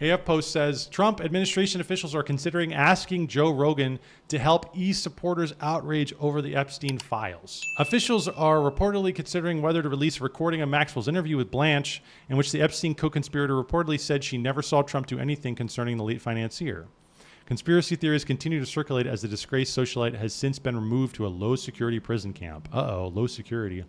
AF Post says Trump administration officials are considering asking Joe Rogan to help ease supporters' outrage over the Epstein files. Officials are reportedly considering whether to release a recording of Maxwell's interview with Blanche, in which the Epstein co-conspirator reportedly said she never saw Trump do anything concerning the late financier. Conspiracy theories continue to circulate as the disgraced socialite has since been removed to a low-security prison camp. Low security.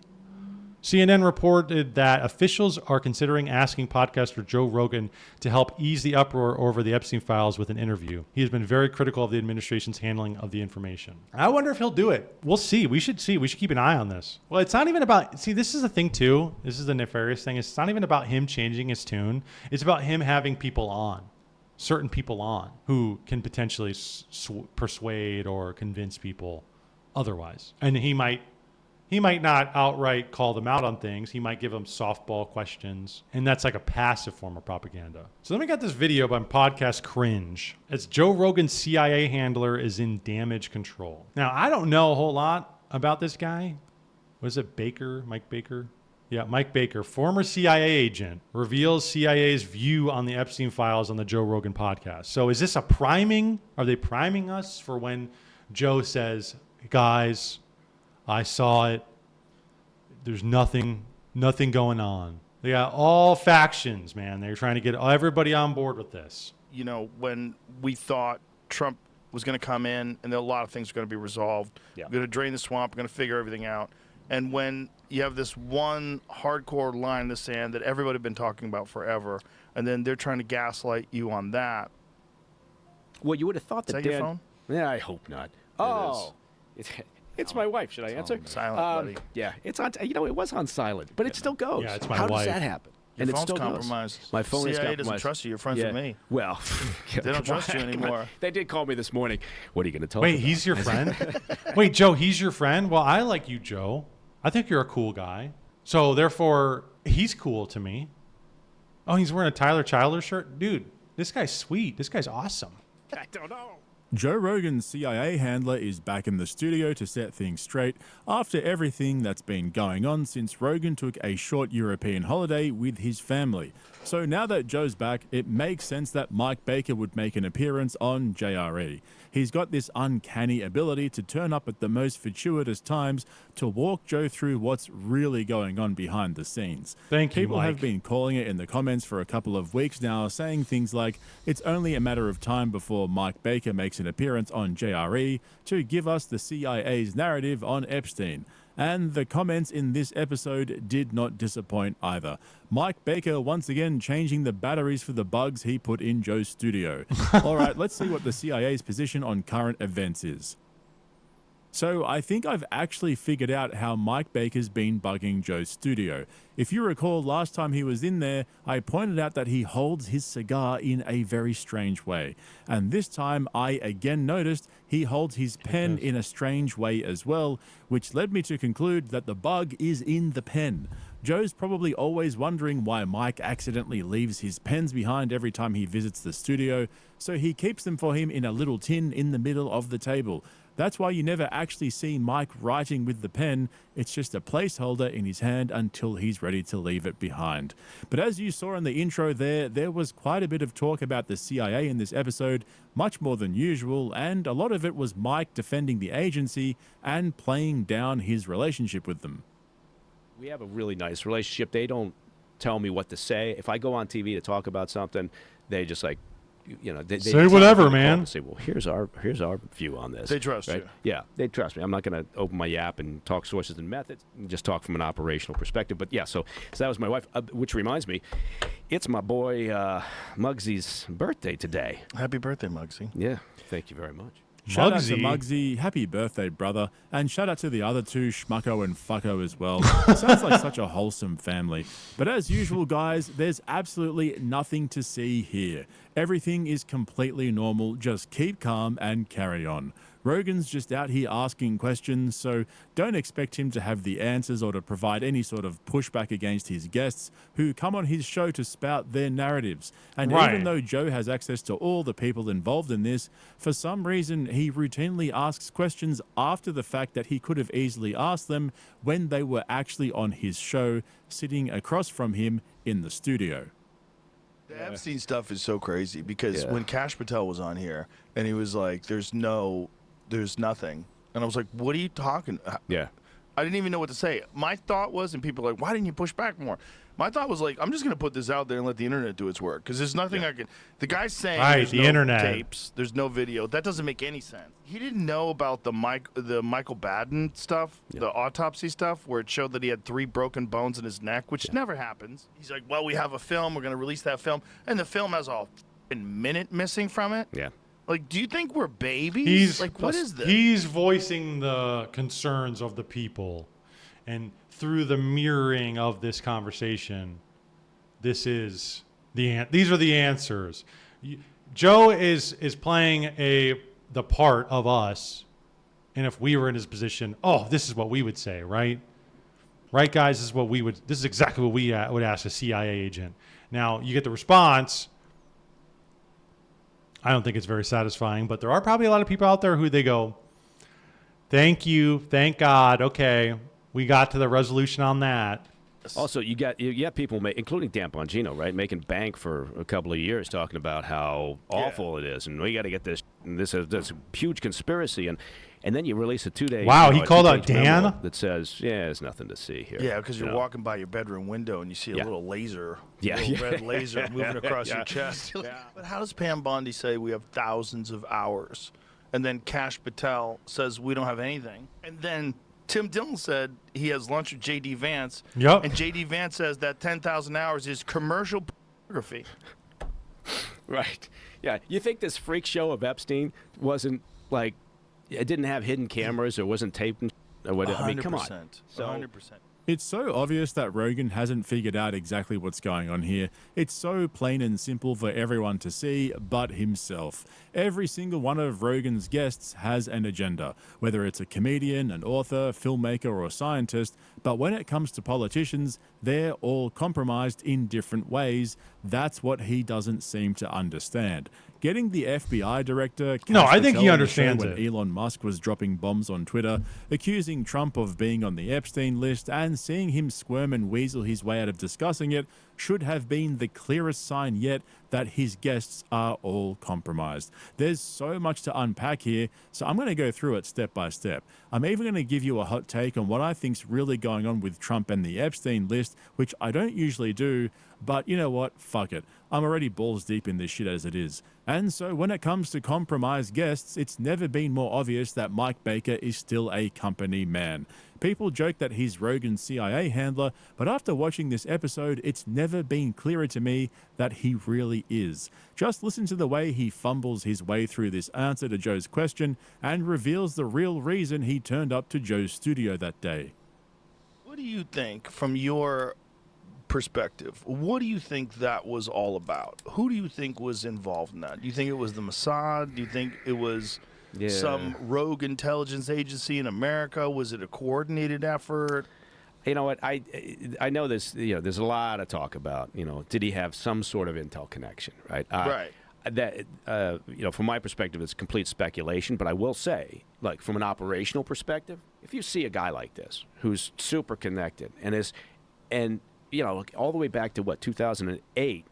CNN reported that officials are considering asking podcaster Joe Rogan to help ease the uproar over the Epstein files with an interview. He has been very critical of the administration's handling of the information. I wonder if he'll do it. We'll see. We should see. We should keep an eye on this. Well, it's not even about... See, this is the thing, too. This is the nefarious thing. It's not even about him changing his tune. It's about him having people on. Certain people on who can potentially persuade or convince people otherwise. And he might not outright call them out on things. He might give them softball questions. And that's like a passive form of propaganda. So then we got this video by podcast Cringe. It's Joe Rogan's CIA handler is in damage control. Now, I don't know a whole lot about this guy. Was it Baker? Mike Baker? Yeah, Mike Baker, former CIA agent, reveals CIA's view on the Epstein files on the Joe Rogan podcast. So is this a priming? Are they priming us for when Joe says, guys, I saw it. There's nothing going on. They got all factions, man. They're trying to get everybody on board with this. You know, when we thought Trump was going to come in and a lot of things are going to be resolved, we're going to drain the swamp, we're going to figure everything out. And when you have this one hardcore line in the sand that everybody had been talking about forever, and then they're trying to gaslight you on that. Well, you would have thought that Is that your phone? Yeah, I hope not. Oh. It's my wife. Should I answer? Silent, buddy. Yeah, it's on. You know, it was on silent, but it still goes. Yeah, it's my How wife. does that happen? Your and phone's it still compromised. Goes. My phone is CIA compromised. doesn't trust you. You're friends with me. Well, they don't trust you anymore. They did call me this morning. What are you going to tell me? Wait, about? he's your friend? Wait, Joe, he's your friend? Well, I like you, Joe. I think you're a cool guy. So therefore, he's cool to me. Oh, he's wearing a Tyler Childers shirt? Dude, this guy's sweet. This guy's awesome. I don't know. Joe Rogan's CIA handler is back in the studio to set things straight after everything that's been going on since Rogan took a short European holiday with his family. So now that Joe's back, it makes sense that Mike Baker would make an appearance on JRE. He's got this uncanny ability to turn up at the most fortuitous times to walk Joe through what's really going on behind the scenes. Thank you, People Mike. have been calling it in the comments for a couple of weeks now, saying things like, it's only a matter of time before Mike Baker makes an appearance on JRE to give us the CIA's narrative on Epstein. And the comments in this episode did not disappoint either. Mike Baker once again changing the batteries for the bugs he put in Joe's studio. All right, let's see what the CIA's position on current events is. So I think I've actually figured out how Mike Baker's been bugging Joe's studio. If you recall, last time he was in there, I pointed out that he holds his cigar in a very strange way. And this time I again noticed he holds his pen in a strange way as well, which led me to conclude that the bug is in the pen. Joe's probably always wondering why Mike accidentally leaves his pens behind every time he visits the studio, so he keeps them for him in a little tin in the middle of the table. That's why you never actually see Mike writing with the pen. It's just a placeholder in his hand until he's ready to leave it behind. But as you saw in the intro there was quite a bit of talk about the CIA in this episode, much more than usual, and a lot of it was Mike defending the agency and playing down his relationship with them. We have a really nice relationship. They don't tell me what to say. If I go on TV to talk about something, they just like, you know, they say whatever, man. Say, well, here's our view on this. They trust right? you. Yeah, they trust me. I'm not going to open my yap and talk sources and methods. Just talk from an operational perspective. But yeah, so that was my wife. Which reminds me, it's my boy Muggsy's birthday today. Happy birthday, Muggsy. Yeah, thank you very much. Shout out to Muggsy, happy birthday, brother. And shout out to the other two, Schmucko and Fucko as well. Sounds like such a wholesome family. But as usual, guys, there's absolutely nothing to see here. Everything is completely normal. Just keep calm and carry on. Rogan's just out here asking questions, so don't expect him to have the answers or to provide any sort of pushback against his guests who come on his show to spout their narratives. And even though Joe has access to all the people involved in this, for some reason he routinely asks questions after the fact that he could have easily asked them when they were actually on his show, sitting across from him in the studio. The Epstein stuff is so crazy because when Kash Patel was on here and he was like, there's nothing. And I was like, what are you talking? Yeah. I didn't even know what to say. My thought was, and people are like, why didn't you push back more? My thought was like, I'm just going to put this out there and let the internet do its work because there's nothing I can. The guy's saying there's no internet tapes, there's no video. That doesn't make any sense. He didn't know about the Michael Baden stuff, the autopsy stuff, where it showed that he had 3 broken bones in his neck, which never happens. He's like, well, we have a film. We're going to release that film. And the film has a minute missing from it. Yeah. Like, do you think we're babies? What is this? He's voicing the concerns of the people. And through the mirroring of this conversation, these are the answers. Joe is playing the part of us, and if we were in his position, this is what we would say, right? Right, guys, this is exactly what we would ask a CIA agent. Now, you get the response. I don't think it's very satisfying, but there are probably a lot of people out there who they go, thank you, thank God, okay. We got to the resolution on that. Also, you got people, including Dan Bongino, right, making bank for a couple of years talking about how awful it is, and we got to get this a huge conspiracy, and then you release a 2-day. Wow, he called out Dan? That says, there's nothing to see here. Yeah, because you're walking by your bedroom window and you see a little laser, red laser moving across your chest. But how does Pam Bondi say we have thousands of hours, and then Kash Patel says we don't have anything, and then Tim Dillon said he has lunch with J.D. Vance. Yep. And J.D. Vance says that 10,000 hours is commercial pornography. Right. Yeah. You think this freak show of Epstein wasn't like, it didn't have hidden cameras or wasn't taped or whatever? 100%. I mean, come on. 100%. It's so obvious that Rogan hasn't figured out exactly what's going on here. It's so plain and simple for everyone to see, but himself. Every single one of Rogan's guests has an agenda, whether it's a comedian, an author, filmmaker, or scientist. But when it comes to politicians, they're all compromised in different ways. That's what he doesn't seem to understand. Getting the FBI director... No, I think Patel he on the show understands when it. Elon Musk was dropping bombs on Twitter, accusing Trump of being on the Epstein list, and seeing him squirm and weasel his way out of discussing it should have been the clearest sign yet that his guests are all compromised. There's so much to unpack here, so I'm going to go through it step by step. I'm even going to give you a hot take on what I think's really going on with Trump and the Epstein list, which I don't usually do, but you know what? Fuck it. I'm already balls deep in this shit as it is. And so when it comes to compromised guests, it's never been more obvious that Mike Baker is still a company man. People joke that he's Rogan's CIA handler, but after watching this episode, it's never been clearer to me that he really is. Just listen to the way he fumbles his way through this answer to Joe's question and reveals the real reason he turned up to Joe's studio that day. What do you think, from your perspective, what do you think that was all about? Who do you think was involved in that? Do you think it was the Mossad? Do you think it was some rogue intelligence agency in America? Was it a coordinated effort? You know what? I know this. There's a lot of talk about. Did he have some sort of intel connection? Right. Right. That from my perspective, it's complete speculation. But I will say, like from an operational perspective, if you see a guy like this who's super connected and all the way back to 2008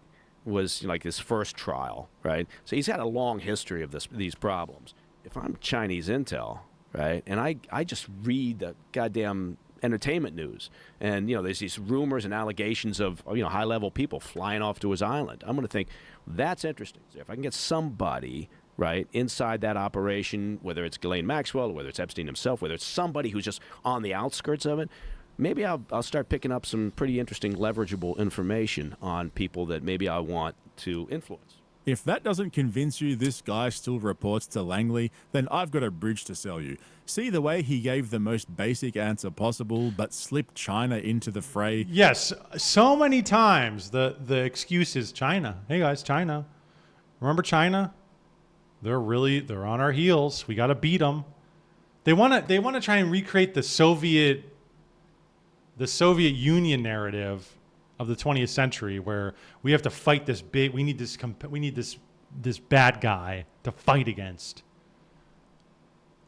was like his first trial, right? So he's had a long history of these problems. If I'm Chinese intel, right, and I just read the goddamn entertainment news, and there's these rumors and allegations of high-level people flying off to his island, I'm going to think that's interesting. So if I can get somebody right inside that operation, whether it's Ghislaine Maxwell, or whether it's Epstein himself, whether it's somebody who's just on the outskirts of it, maybe I'll start picking up some pretty interesting leverageable information on people that maybe I want to influence. If that doesn't convince you this guy still reports to Langley, then I've got a bridge to sell you. See the way he gave the most basic answer possible, but slipped China into the fray? Yes, so many times the excuse is China. Hey guys, China. Remember China? They're on our heels. We got to beat them. They want to try and recreate the Soviet Union narrative of the 20th century, where we have to fight this big. We need this bad guy to fight against.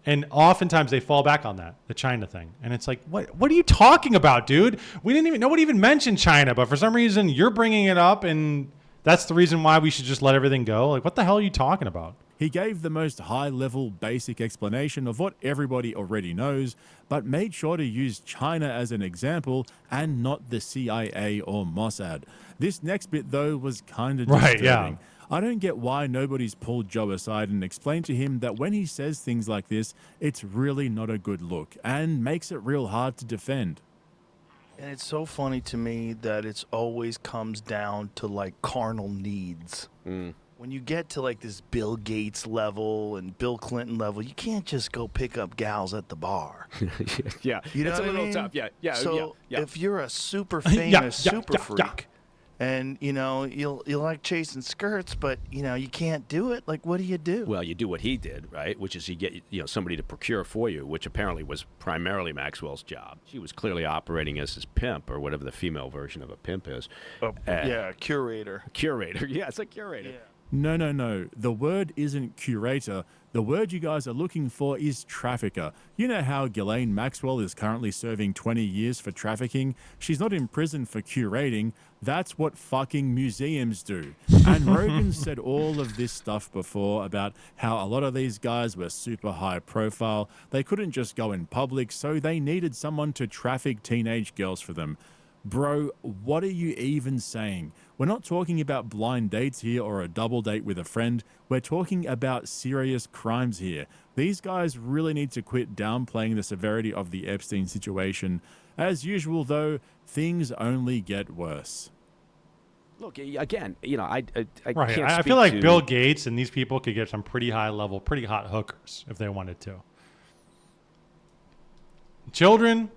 And oftentimes they fall back on that, the China thing. And it's like, what are you talking about, dude? Nobody even mentioned China, but for some reason you're bringing it up, and That's the reason why we should just let everything go. Like, what the hell are you talking about? He gave the most high-level, basic explanation of what everybody already knows, but made sure to use China as an example and not the CIA or Mossad. This next bit, though, was kind of disturbing. Right, yeah. I don't get why nobody's pulled Joe aside and explained to him that when he says things like this, it's really not a good look and makes it real hard to defend. And it's so funny to me that it's always comes down to like carnal needs. When you get to like this Bill Gates level and Bill Clinton level, you can't just go pick up gals at the bar. Yeah, You know it's what a I little mean? tough. Yeah. So yeah. if you're a super famous super yeah. freak, and you like chasing skirts, but you can't do it. Like, what do you do? Well, you do what he did, right? Which is you get somebody to procure for you, which apparently was primarily Maxwell's job. She was clearly operating as his pimp, or whatever the female version of a pimp is. Yeah, curator. Curator. Yeah, it's a curator. Yeah. No. The word isn't curator. The word you guys are looking for is trafficker. You know how Ghislaine Maxwell is currently serving 20 years for trafficking? She's not in prison for curating. That's what fucking museums do. And Rogan said all of this stuff before about how a lot of these guys were super high profile. They couldn't just go in public, so they needed someone to traffic teenage girls for them. Bro, what are you even saying? We're not talking about blind dates here or a double date with a friend. We're talking about serious crimes here. These guys really need to quit downplaying the severity of the Epstein situation. As usual, though, things only get worse. Look, again, I Right. can't I speak feel like to- Bill Gates and these people could get some pretty high level, pretty hot hookers if they wanted to. Children,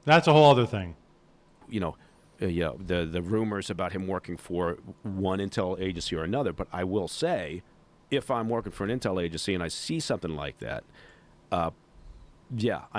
that's a whole other thing. The rumors about him working for one intel agency or another. But I will say, if I'm working for an intel agency and I see something like that, I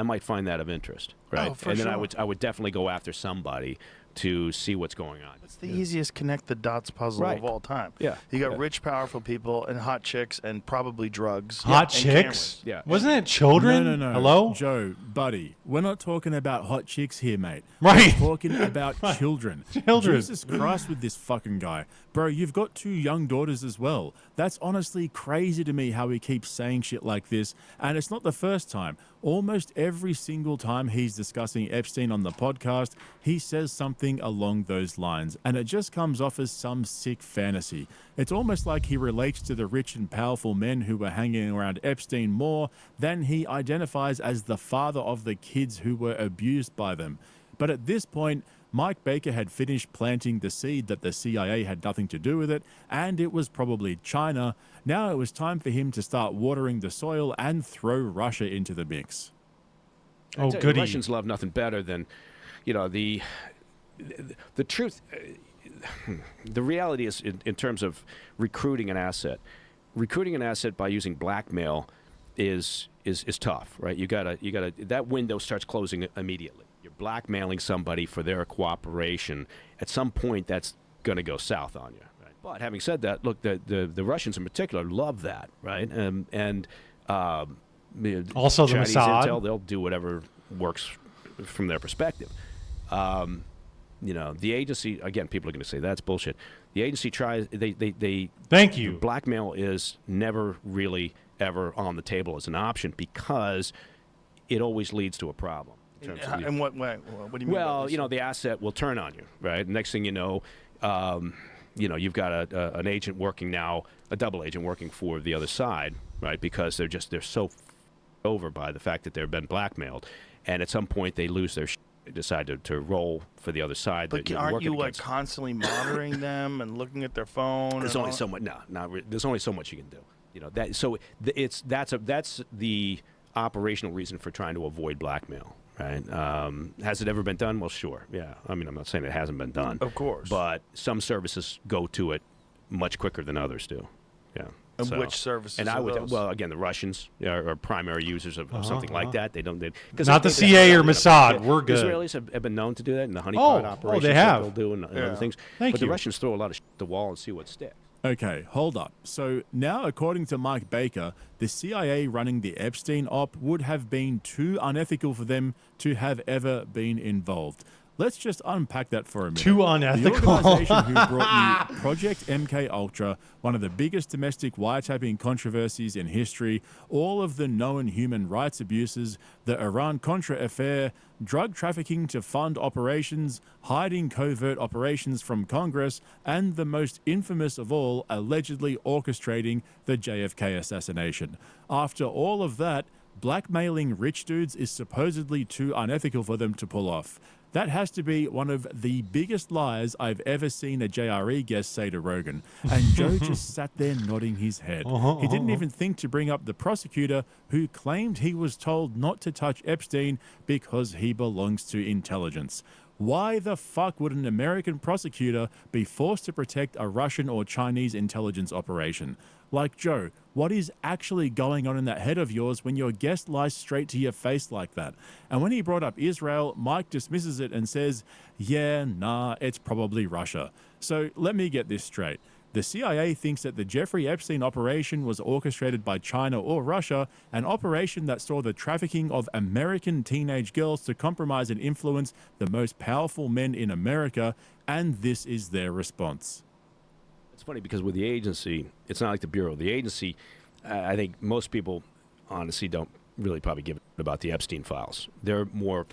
might find that of interest, right? Oh, for and then sure. I would definitely go after somebody to see what's going on. It's the easiest connect the dots puzzle Right. of all time. Yeah. You got Yeah. rich, powerful people and hot chicks and probably drugs. Hot and chicks? cameras. Yeah. Wasn't it children? No. Hello? Joe, buddy, we're not talking about hot chicks here, mate. Right. We're talking about children. Children. Jesus Christ with this fucking guy. Bro, you've got 2 young daughters as well. That's honestly crazy to me how he keeps saying shit like this. And it's not the first time. Almost every single time he's discussing Epstein on the podcast, he says something along those lines. And it just comes off as some sick fantasy. It's almost like he relates to the rich and powerful men who were hanging around Epstein more than he identifies as the father of the kids who were abused by them. But at this point, Mike Baker had finished planting the seed that the CIA had nothing to do with it, and it was probably China. Now it was time for him to start watering the soil and throw Russia into the mix. I Oh, tell you, goody. Russians love nothing better than, the truth. The reality is, in terms of recruiting an asset by using blackmail is tough, right? You gotta that window starts closing immediately. You're blackmailing somebody for their cooperation. At some point, that's going to go south on you. Right? But having said that, look, the Russians in particular love that, right? Also the Chinese Mossad. intel, they'll do whatever works from their perspective. The agency, again, people are going to say that's bullshit. The agency tries, they Thank you. blackmail is never really ever on the table as an option because it always leads to a problem. In terms of And what do you mean? well, by this? the asset will turn on you, right? Next thing you know, you've got an agent working now, a double agent working for the other side, right? Because they're so over by the fact that they've been blackmailed, and at some point they lose their they decide to roll for the other side. But that you're aren't working you like against. constantly monitoring them and looking at their phone? There's and only all- so much. No, there's only so much you can do. That. So that's the operational reason for trying to avoid blackmail. Right? Has it ever been done? Well, sure. Yeah. I mean, I'm not saying it hasn't been done. Of course. But some services go to it much quicker than others do. Yeah. And which services And I are would. those? Well, again, the Russians are primary users of something like that. They don't. Cause Not the they- CIA or Mossad. We're good. Israelis have been known to do that in the honeypot Oh, operations. they that have. They'll do and other things. Thank but you. the Russians throw a lot of shit at the wall and see what sticks. Okay, hold up. So now, according to Mike Baker, the CIA running the Epstein op would have been too unethical for them to have ever been involved. Let's just unpack that for a minute. Too unethical. The organization who brought you Project MK Ultra, one of the biggest domestic wiretapping controversies in history, all of the known human rights abuses, the Iran-Contra affair, drug trafficking to fund operations, hiding covert operations from Congress, and the most infamous of all, allegedly orchestrating the JFK assassination. After all of that, blackmailing rich dudes is supposedly too unethical for them to pull off. That has to be one of the biggest lies I've ever seen a JRE guest say to Rogan. And Joe just sat there nodding his head. He didn't even think to bring up the prosecutor who claimed he was told not to touch Epstein because he belongs to intelligence. Why the fuck would an American prosecutor be forced to protect a Russian or Chinese intelligence operation? Like, Joe, what is actually going on in that head of yours when your guest lies straight to your face like that? And when he brought up Israel, Mike dismisses it and says, yeah, nah, it's probably Russia. So let me get this straight. The CIA thinks that the Jeffrey Epstein operation was orchestrated by China or Russia, an operation that saw the trafficking of American teenage girls to compromise and influence the most powerful men in America, and this is their response. It's funny because with the agency, it's not like the Bureau. The agency, I think most people honestly don't really probably give a about the Epstein files. They're more...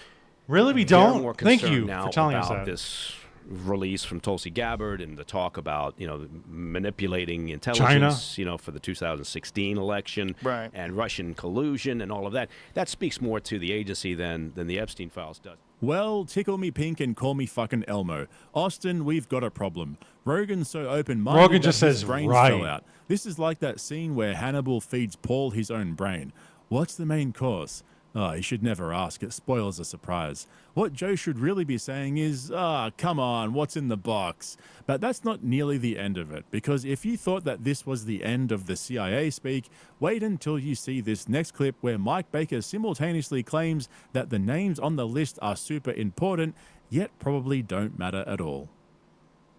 Really? We don't? Thank you for telling us that. This release from Tulsi Gabbard and the talk about, manipulating intelligence, China. For the 2016 election, right, and Russian collusion and all of that. That speaks more to the agency than the Epstein files does. Well, tickle me pink and call me fucking Elmo. Austin, we've got a problem. Rogan's so open-minded Rogan just that his says, brains right. fell out. This is like that scene where Hannibal feeds Paul his own brain. What's the main course? Oh, he should never ask. It spoils the surprise. What Joe should really be saying is, come on, what's in the box? But that's not nearly the end of it, because if you thought that this was the end of the CIA speak, wait until you see this next clip where Mike Baker simultaneously claims that the names on the list are super important, yet probably don't matter at all.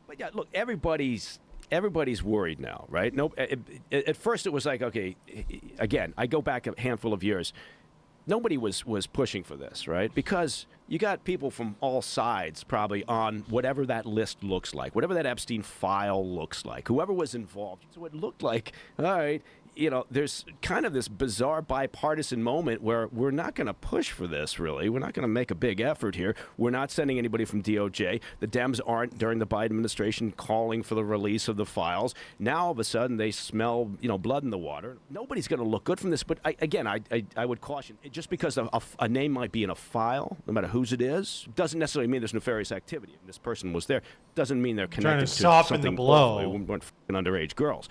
But yeah, look, everybody's worried now, right? No, at first it was like, okay, again, I go back a handful of years. Nobody was pushing for this, right? Because you got people from all sides probably on whatever that list looks like, whatever that Epstein file looks like, whoever was involved. So it looked like, all right, there's kind of this bizarre bipartisan moment where we're not going to push for this, really. We're not going to make a big effort here. We're not sending anybody from DOJ. The Dems aren't, during the Biden administration, calling for the release of the files. Now, all of a sudden, they smell, blood in the water. Nobody's going to look good from this. But, I would caution, just because a name might be in a file, no matter whose it is, doesn't necessarily mean there's nefarious activity. If this person was there, doesn't mean they're connected to soften something the blow. They weren't f***ing underage girls.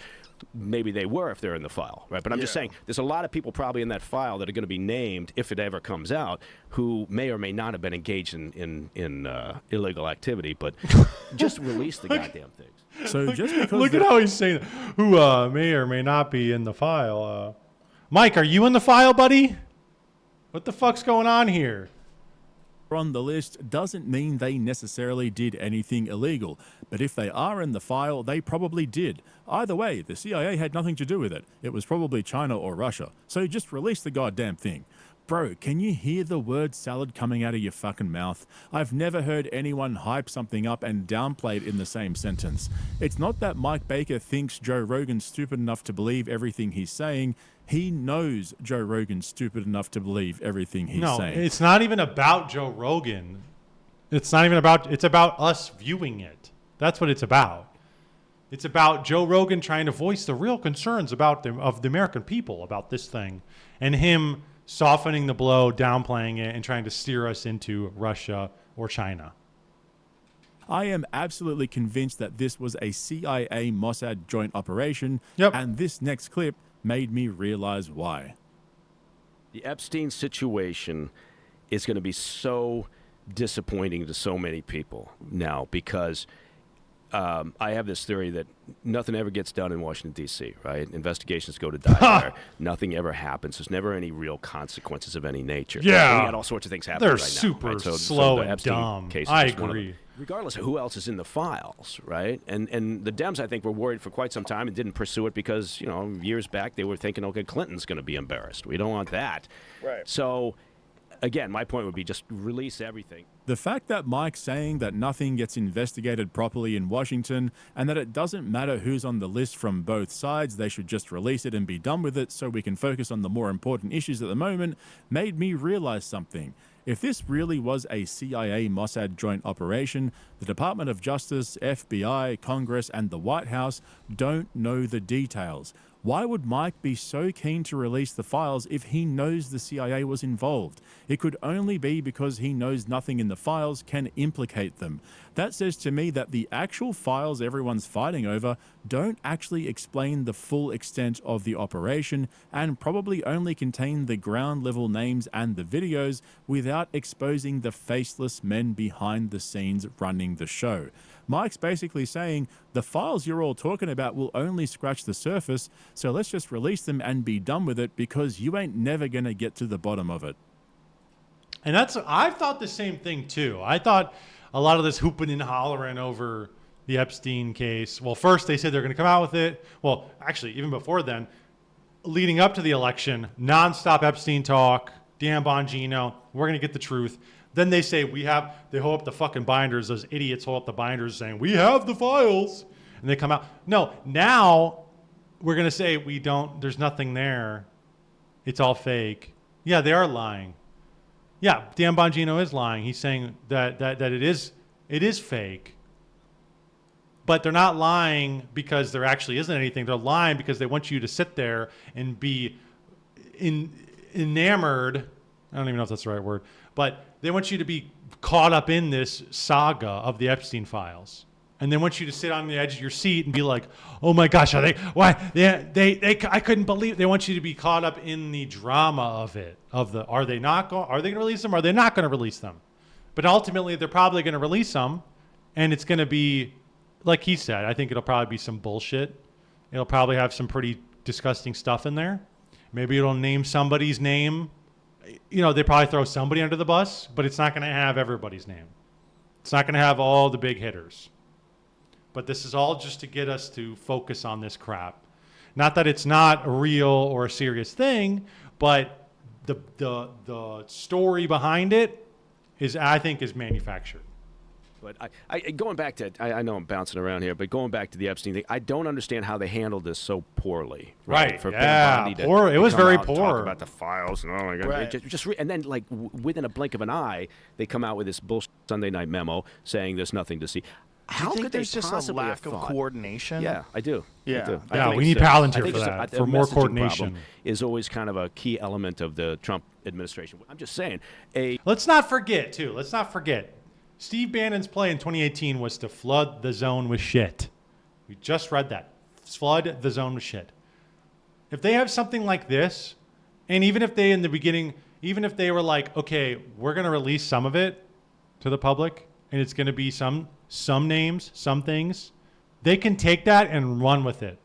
Maybe they were if they're in the file, right? But I'm just saying there's a lot of people probably in that file that are going to be named, if it ever comes out, who may or may not have been engaged in illegal activity, but just release the goddamn things. So just because Look at how he's saying that. Who may or may not be in the file. Mike, are you in the file, buddy? What the fuck's going on here? on the list doesn't mean they necessarily did anything illegal, but if they are in the file, they probably did. Either way, the CIA had nothing to do with it. It was probably China or Russia. So just release the goddamn thing. Bro, can you hear the word salad coming out of your fucking mouth? I've never heard anyone hype something up and downplay it in the same sentence. It's not that Mike Baker thinks Joe Rogan's stupid enough to believe everything he's saying. He knows Joe Rogan's stupid enough to believe everything he's saying. No, it's not even about Joe Rogan. It's about us viewing it. That's what it's about. It's about Joe Rogan trying to voice the real concerns of the American people about this thing, and him softening the blow, downplaying it, and trying to steer us into Russia or China. I am absolutely convinced that this was a CIA Mossad joint operation, and this next clip made me realize why. The Epstein situation is going to be so disappointing to so many people now because I have this theory that nothing ever gets done in Washington, D.C., right? Investigations go to die there. Nothing ever happens. There's never any real consequences of any nature. Yeah. We had all sorts of things happening They're right super now. Right? slow the and Epstein dumb. Case I is one of agree. them. Regardless of who else is in the files, right? And the Dems, I think, were worried for quite some time and didn't pursue it because, years back they were thinking, okay, Clinton's going to be embarrassed. We don't want that. Right. So again, my point would be just release everything. The fact that Mike's saying that nothing gets investigated properly in Washington and that it doesn't matter who's on the list from both sides, they should just release it and be done with it so we can focus on the more important issues at the moment, made me realize something. If this really was a CIA-Mossad joint operation, the Department of Justice, FBI, Congress, and the White House don't know the details. Why would Mike be so keen to release the files if he knows the CIA was involved? It could only be because he knows nothing in the files can implicate them. That says to me that the actual files everyone's fighting over don't actually explain the full extent of the operation and probably only contain the ground level names and the videos without exposing the faceless men behind the scenes running the show. Mike's basically saying the files you're all talking about will only scratch the surface, so let's just release them and be done with it because you ain't never going to get to the bottom of it. And I thought the same thing too. I thought a lot of this hooping and hollering over the Epstein case. Well, first they said they're going to come out with it. Well, actually, even before then, leading up to the election, nonstop Epstein talk, Dan Bongino, we're going to get the truth. Then they say they hold up the fucking binders. Those idiots hold up the binders saying, we have the files. And they come out. No, now we're going to say we don't, there's nothing there. It's all fake. Yeah, they are lying. Yeah, Dan Bongino is lying. He's saying that it is fake. But they're not lying because there actually isn't anything. They're lying because they want you to sit there and be enamored. I don't even know if that's the right word. But they want you to be caught up in this saga of the Epstein files. And they want you to sit on the edge of your seat and be like, oh my gosh, are they, why, I couldn't believe, they want you to be caught up in the drama of it, are they going to release them? Are they not going to release them? But ultimately, they're probably going to release them, and it's going to be, like he said, I think it'll probably be some bullshit. It'll probably have some pretty disgusting stuff in there. Maybe it'll name somebody's name. You know, they probably throw somebody under the bus, but it's not going to have everybody's name. It's not going to have all the big hitters. But this is all just to get us to focus on this crap. Not that it's not a real or a serious thing, but the story behind it is, I think, is manufactured. But going back to, I know I'm bouncing around here, but going back to the Epstein thing, I don't understand how they handled this so poorly. Right. For yeah. Ben Bondi Poor. It was very poor. poor. Talk about the files and oh my god. Right. And then like within a blink of an eye, they come out with this bullshit Sunday night memo saying there's nothing to see. How could could there's they just a possibly lack have of thought? coordination? Yeah, I do. Yeah. I do. Yeah, think we need so. Palantir I think for it's that, a for more messaging coordination. problem is always kind of a key element of the Trump administration. I'm just saying, Let's not forget, Steve Bannon's play in 2018 was to flood the zone with shit. We just read that. Flood the zone with shit. If they have something like this, and even if they in the beginning, even if they were like, okay, we're going to release some of it to the public, and it's going to be some names, some things, they can take that and run with it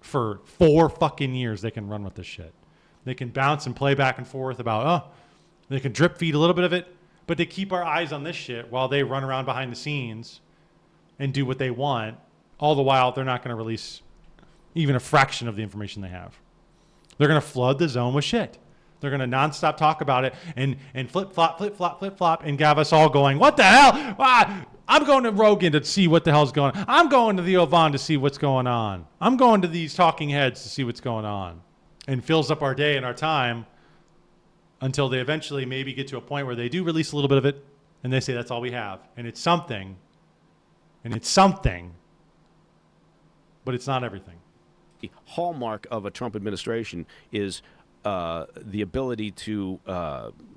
for 4 fucking years. They can run with this shit. They can bounce and play back and forth about, they can drip feed a little bit of it, but they keep our eyes on this shit while they run around behind the scenes and do what they want. All the while, they're not going to release even a fraction of the information they have. They're going to flood the zone with shit. They're going to nonstop talk about it and flip-flop, and have us all going, what the hell? I'm going to Rogan to see what the hell's going on. I'm going to Theo Von to see what's going on. I'm going to these talking heads to see what's going on. And fills up our day and our time until they eventually maybe get to a point where they do release a little bit of it and they say that's all we have. And it's something. But it's not everything. The hallmark of a Trump administration is the ability to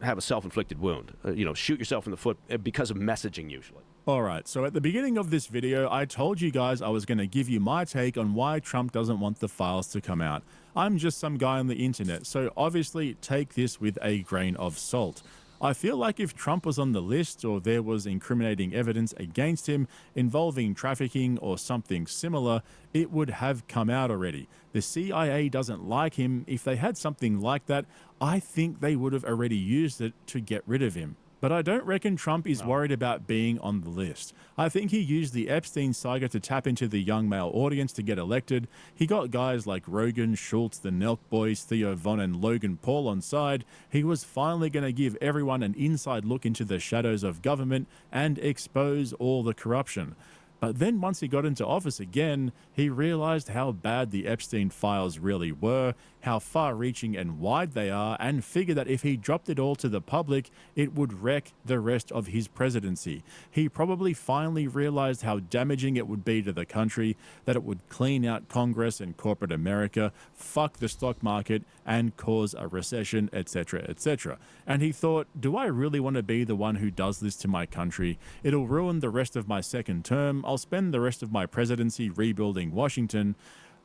have a self-inflicted wound. Shoot yourself in the foot because of messaging usually. All right, so at the beginning of this video, I told you guys I was going to give you my take on why Trump doesn't want the files to come out. I'm just some guy on the internet, so obviously take this with a grain of salt. I feel like if Trump was on the list or there was incriminating evidence against him involving trafficking or something similar, it would have come out already. The CIA doesn't like him. If they had something like that, I think they would have already used it to get rid of him. But I don't reckon Trump is worried about being on the list. I think he used the Epstein saga to tap into the young male audience to get elected. He got guys like Rogan, Schultz, the Nelk Boys, Theo Von, and Logan Paul on side. He was finally going to give everyone an inside look into the shadows of government and expose all the corruption. But then once he got into office again, he realized how bad the Epstein files really were, how far-reaching and wide they are, and figured that if he dropped it all to the public, it would wreck the rest of his presidency. He probably finally realized how damaging it would be to the country, that it would clean out Congress and corporate America, fuck the stock market, and cause a recession, etc., etc. And he thought, do I really want to be the one who does this to my country? It'll ruin the rest of my second term. I'll spend the rest of my presidency rebuilding Washington.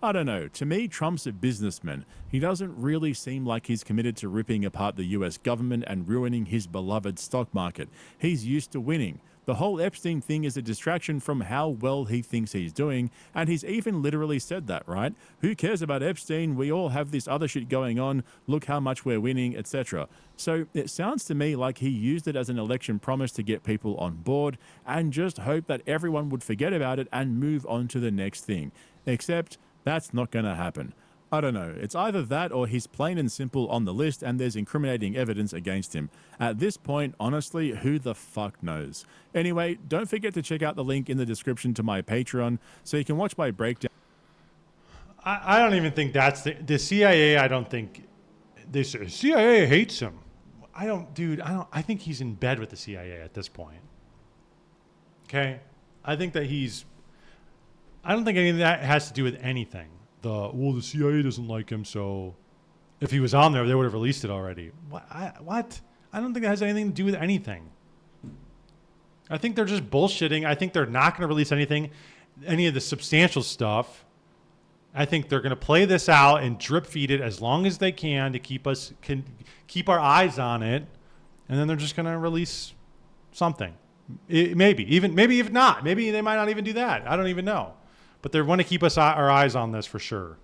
I don't know. To me, Trump's a businessman. He doesn't really seem like he's committed to ripping apart the US government and ruining his beloved stock market. He's used to winning. The whole Epstein thing is a distraction from how well he thinks he's doing, and he's even literally said that, right? Who cares about Epstein? We all have this other shit going on. Look how much we're winning, etc. So it sounds to me like he used it as an election promise to get people on board and just hope that everyone would forget about it and move on to the next thing. Except that's not going to happen. I don't know. It's either that or he's plain and simple on the list and there's incriminating evidence against him. At this point, honestly, who the fuck knows? Anyway, don't forget to check out the link in the description to my Patreon so you can watch my breakdown. I don't even think that's the CIA. I don't think the CIA hates him. I think he's in bed with the CIA at this point. Okay? I think that I don't think any of that has to do with anything. The CIA doesn't like him, so if he was on there, they would have released it already. What? I don't think that has anything to do with anything. I think they're just bullshitting. I think they're not going to release any of the substantial stuff. I think they're going to play this out and drip feed it as long as they can to keep our eyes on it, and then they're just going to release something. Maybe if not, maybe they might not even do that. I don't even know. But they want to keep our eyes on this for sure.